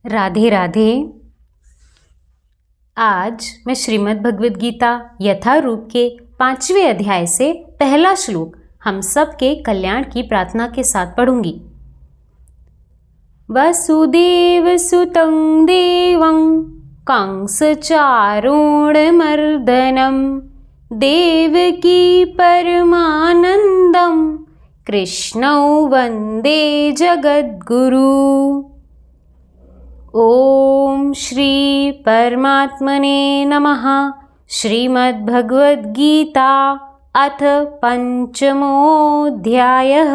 राधे राधे। आज मैं श्रीमद् भगवद गीता यथारूप के 5वें अध्याय से पहला श्लोक हम सब के कल्याण की प्रार्थना के साथ पढ़ूंगी। वसुदेव सुतं देवं कंस चारूणमर्दनं देवकी परमानंदं कृष्णौ वंदे जगद्गुरु। ओम श्री परमात्मने नमः। श्रीमद्भगवद गीता अथ पंचमोऽध्यायः।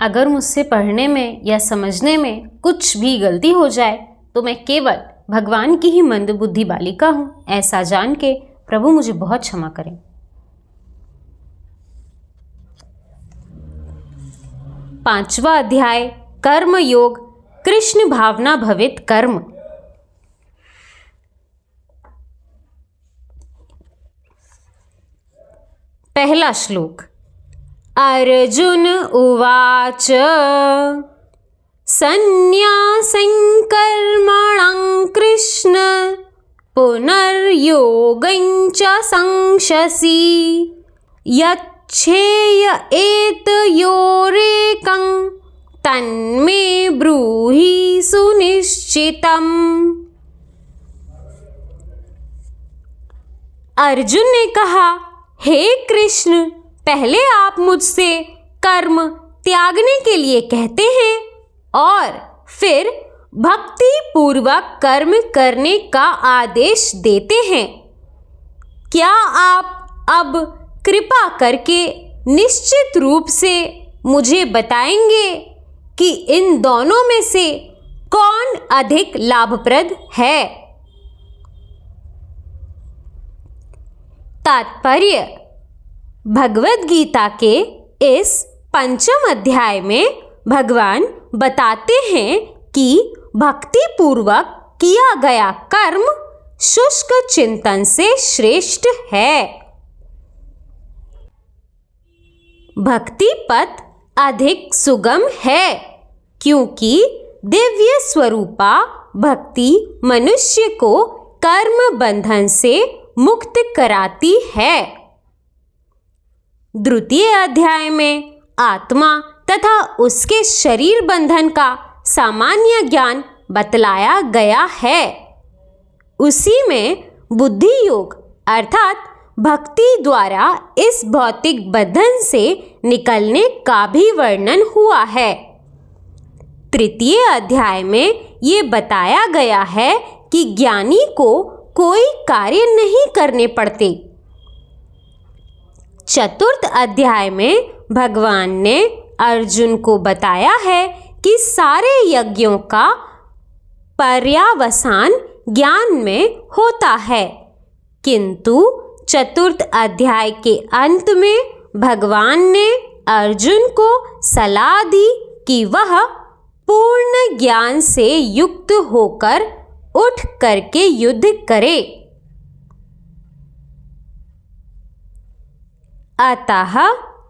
अगर मुझसे पढ़ने में या समझने में कुछ भी गलती हो जाए तो मैं केवल भगवान की ही मंदबुद्धि बालिका हूँ, ऐसा जान के प्रभु मुझे बहुत क्षमा करें। पांचवा अध्याय कर्म योग कृष्ण भावना भवित कर्म। पहला श्लोक। अर्जुन उवाच संन्यासं कर्मणं कृष्ण पुनर्योगं च संशसि यच्छेय एतयोरेकं तन्मे ब्रूहि सुनिश्चितम्। अर्जुन ने कहा, हे कृष्ण, पहले आप मुझसे कर्म त्यागने के लिए कहते हैं और फिर भक्ति पूर्वक कर्म करने का आदेश देते हैं। क्या आप अब कृपा करके निश्चित रूप से मुझे बताएंगे कि इन दोनों में से कौन अधिक लाभप्रद है? तात्पर्य। भगवद गीता के इस पंचम अध्याय में भगवान बताते हैं कि भक्ति पूर्वक किया गया कर्म शुष्क चिंतन से श्रेष्ठ है। भक्ति पथ अधिक सुगम है क्योंकि दिव्य स्वरूपा भक्ति मनुष्य को कर्म बंधन से मुक्त कराती है। द्वितीय अध्याय में आत्मा तथा उसके शरीर बंधन का सामान्य ज्ञान बतलाया गया है। उसी में बुद्धि योग अर्थात भक्ति द्वारा इस भौतिक बंधन से निकलने का भी वर्णन हुआ है। तृतीय अध्याय में ये बताया गया है कि ज्ञानी को कोई कार्य नहीं करने पड़ते। चतुर्थ अध्याय में भगवान ने अर्जुन को बताया है कि सारे यज्ञों का पर्यावसान ज्ञान में होता है, किंतु चतुर्थ अध्याय के अंत में भगवान ने अर्जुन को सलाह दी कि वह पूर्ण ज्ञान से युक्त होकर उठ करके युद्ध करे। अतः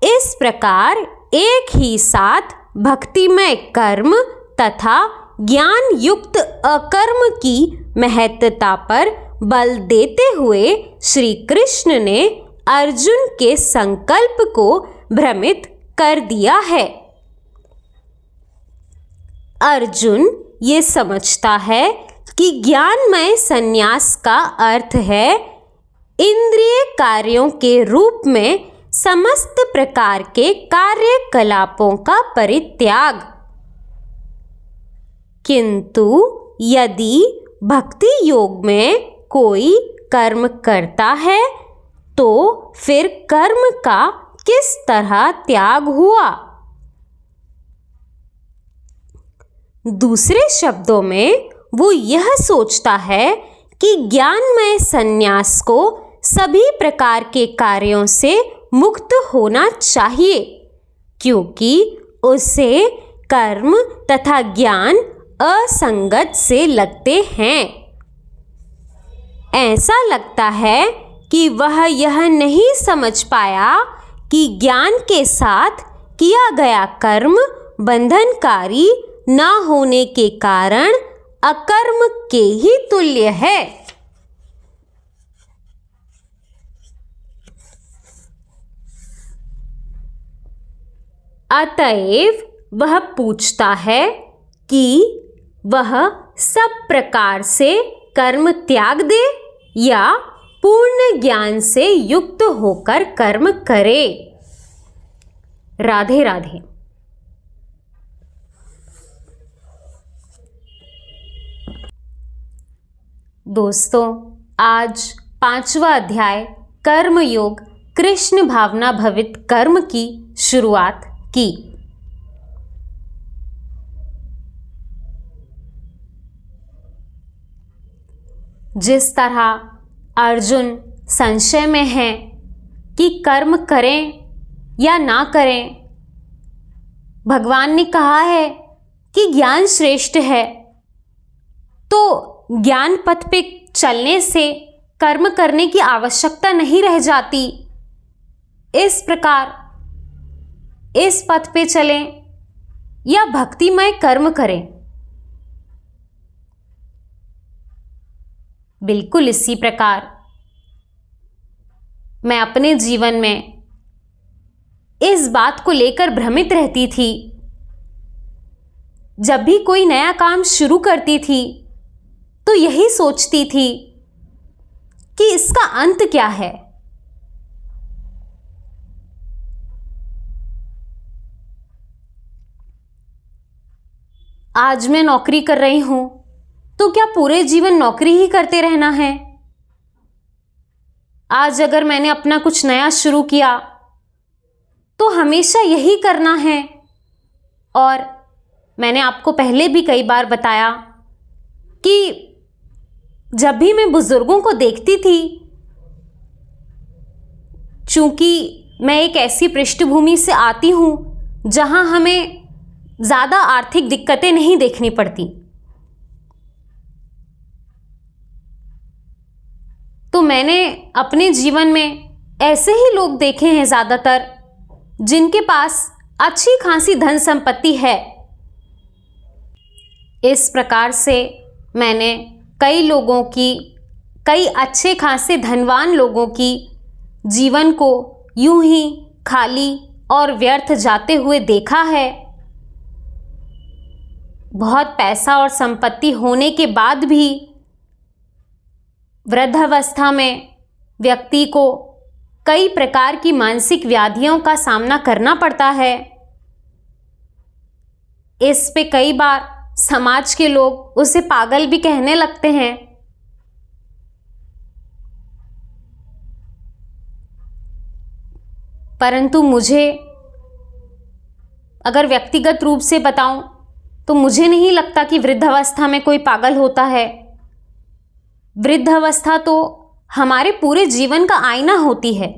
इस प्रकार एक ही साथ भक्तिमय कर्म तथा ज्ञान युक्त अकर्म की महत्ता पर बल देते हुए श्री कृष्ण ने अर्जुन के संकल्प को भ्रमित कर दिया है। अर्जुन ये समझता है कि ज्ञानमय संन्यास का अर्थ है इंद्रिय कार्यों के रूप में समस्त प्रकार के कार्यकलापों का परित्याग। किंतु यदि भक्ति योग में कोई कर्म करता है तो फिर कर्म का किस तरह त्याग हुआ? दूसरे शब्दों में वो यह सोचता है कि ज्ञानमय संन्यास को सभी प्रकार के कार्यों से मुक्त होना चाहिए क्योंकि उसे कर्म तथा ज्ञान असंगत से लगते हैं। ऐसा लगता है कि वह यह नहीं समझ पाया कि ज्ञान के साथ किया गया कर्म बंधनकारी न होने के कारण अकर्म के ही तुल्य है। अतएव वह पूछता है कि वह सब प्रकार से कर्म त्याग दे या पूर्ण ज्ञान से युक्त होकर कर्म करे। राधे राधे। दोस्तों, आज 5वां अध्याय कर्म योग कृष्ण भावना भवित कर्म की शुरुआत की। जिस तरह अर्जुन संशय में है कि कर्म करें या ना करें, भगवान ने कहा है कि ज्ञान श्रेष्ठ है, तो ज्ञान पथ पे चलने से कर्म करने की आवश्यकता नहीं रह जाती। इस प्रकार इस पथ पे चलें या भक्तिमय कर्म करें। बिल्कुल इसी प्रकार मैं अपने जीवन में इस बात को लेकर भ्रमित रहती थी। जब भी कोई नया काम शुरू करती थी तो यही सोचती थी कि इसका अंत क्या है। आज मैं नौकरी कर रही हूं, तो क्या पूरे जीवन नौकरी ही करते रहना है? आज अगर मैंने अपना कुछ नया शुरू किया तो हमेशा यही करना है। और मैंने आपको पहले भी कई बार बताया कि जब भी मैं बुजुर्गों को देखती थी, चूंकि मैं एक ऐसी पृष्ठभूमि से आती हूं जहां हमें ज़्यादा आर्थिक दिक्कतें नहीं देखनी पड़ती, तो मैंने अपने जीवन में ऐसे ही लोग देखे हैं ज़्यादातर जिनके पास अच्छी खासी धन संपत्ति है। इस प्रकार से मैंने कई अच्छे खासे धनवान लोगों की जीवन को यूं ही खाली और व्यर्थ जाते हुए देखा है। बहुत पैसा और संपत्ति होने के बाद भी वृद्धावस्था में व्यक्ति को कई प्रकार की मानसिक व्याधियों का सामना करना पड़ता है। इस पे कई बार समाज के लोग उसे पागल भी कहने लगते हैं। परंतु मुझे अगर व्यक्तिगत रूप से बताऊं तो मुझे नहीं लगता कि वृद्धावस्था में कोई पागल होता है। वृद्धावस्था तो हमारे पूरे जीवन का आईना होती है।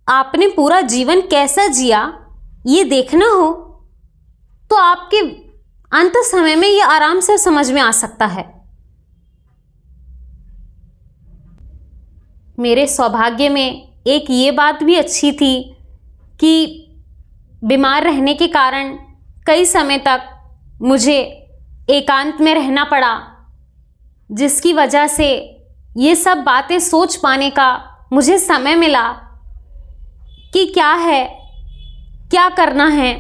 आपने पूरा जीवन कैसा जिया ये देखना हो तो आपके अंत समय में ये आराम से समझ में आ सकता है। मेरे सौभाग्य में एक ये बात भी अच्छी थी कि बीमार रहने के कारण कई समय तक मुझे एकांत में रहना पड़ा, जिसकी वजह से ये सब बातें सोच पाने का मुझे समय मिला कि क्या है, क्या करना है।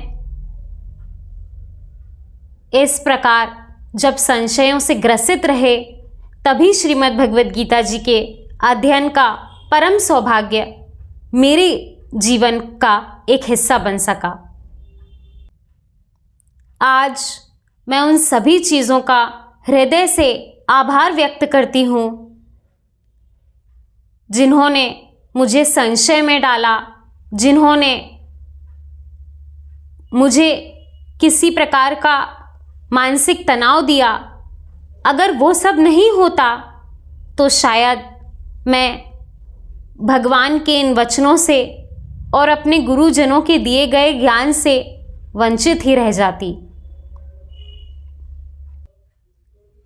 इस प्रकार जब संशयों से ग्रसित रहे तभी श्रीमद् भगवद गीता जी के अध्ययन का परम सौभाग्य मेरे जीवन का एक हिस्सा बन सका। आज मैं उन सभी चीज़ों का हृदय से आभार व्यक्त करती हूँ जिन्होंने मुझे संशय में डाला, जिन्होंने मुझे किसी प्रकार का मानसिक तनाव दिया। अगर वो सब नहीं होता तो शायद मैं भगवान के इन वचनों से और अपने गुरुजनों के दिए गए ज्ञान से वंचित ही रह जाती।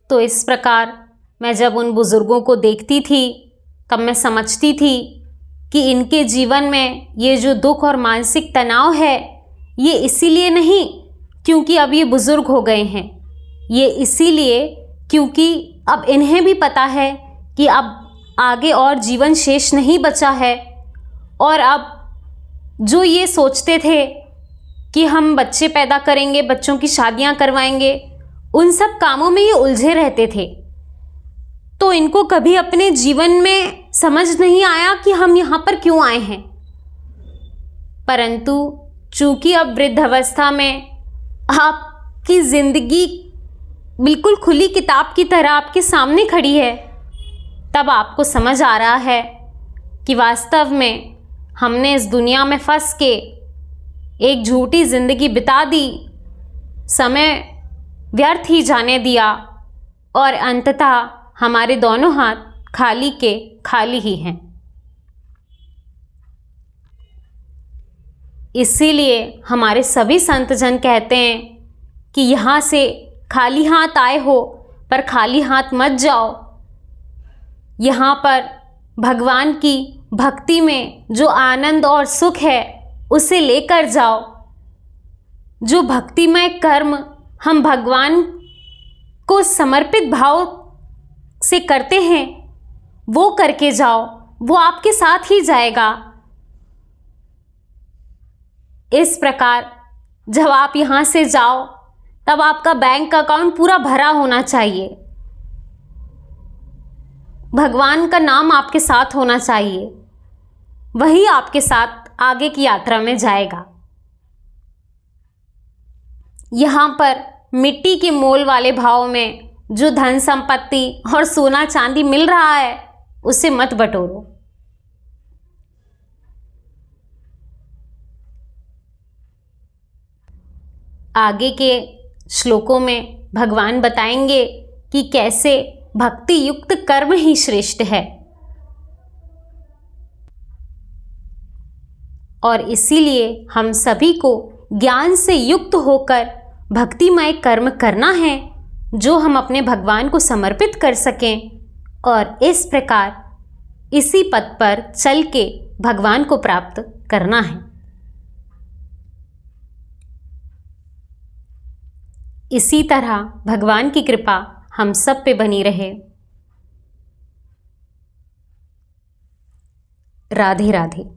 तो इस प्रकार मैं जब उन बुज़ुर्गों को देखती थी तब मैं समझती थी कि इनके जीवन में ये जो दुख और मानसिक तनाव है, ये इसीलिए नहीं क्योंकि अब ये बुज़ुर्ग हो गए हैं, ये इसीलिए क्योंकि अब इन्हें भी पता है कि अब आगे और जीवन शेष नहीं बचा है, और अब जो ये सोचते थे कि हम बच्चे पैदा करेंगे, बच्चों की शादियां करवाएंगे, उन सब कामों में ये उलझे रहते थे। तो इनको कभी अपने जीवन में समझ नहीं आया कि हम यहाँ पर क्यों आए हैं। परंतु चूंकि अब वृद्धावस्था में आपकी ज़िंदगी बिल्कुल खुली किताब की तरह आपके सामने खड़ी है, तब आपको समझ आ रहा है कि वास्तव में हमने इस दुनिया में फंस के एक झूठी ज़िंदगी बिता दी, समय व्यर्थ ही जाने दिया, और अंततः हमारे दोनों हाथ खाली के खाली ही हैं। इसीलिए हमारे सभी संतजन कहते हैं कि यहाँ से खाली हाथ आए हो पर खाली हाथ मत जाओ। यहाँ पर भगवान की भक्ति में जो आनंद और सुख है उसे लेकर जाओ। जो भक्तिमय कर्म हम भगवान को समर्पित भाव से करते हैं वो करके जाओ, वो आपके साथ ही जाएगा। इस प्रकार जब आप यहाँ से जाओ तब आपका बैंक अकाउंट पूरा भरा होना चाहिए, भगवान का नाम आपके साथ होना चाहिए, वही आपके साथ आगे की यात्रा में जाएगा। यहाँ पर मिट्टी के मोल वाले भाव में जो धन संपत्ति और सोना चांदी मिल रहा है उसे मत बटोरो। आगे के श्लोकों में भगवान बताएंगे कि कैसे भक्ति युक्त कर्म ही श्रेष्ठ है, और इसीलिए हम सभी को ज्ञान से युक्त होकर भक्तिमय कर्म करना है जो हम अपने भगवान को समर्पित कर सकें, और इस प्रकार इसी पथ पर चल के भगवान को प्राप्त करना है। इसी तरह भगवान की कृपा हम सब पे बनी रहे। राधे राधे।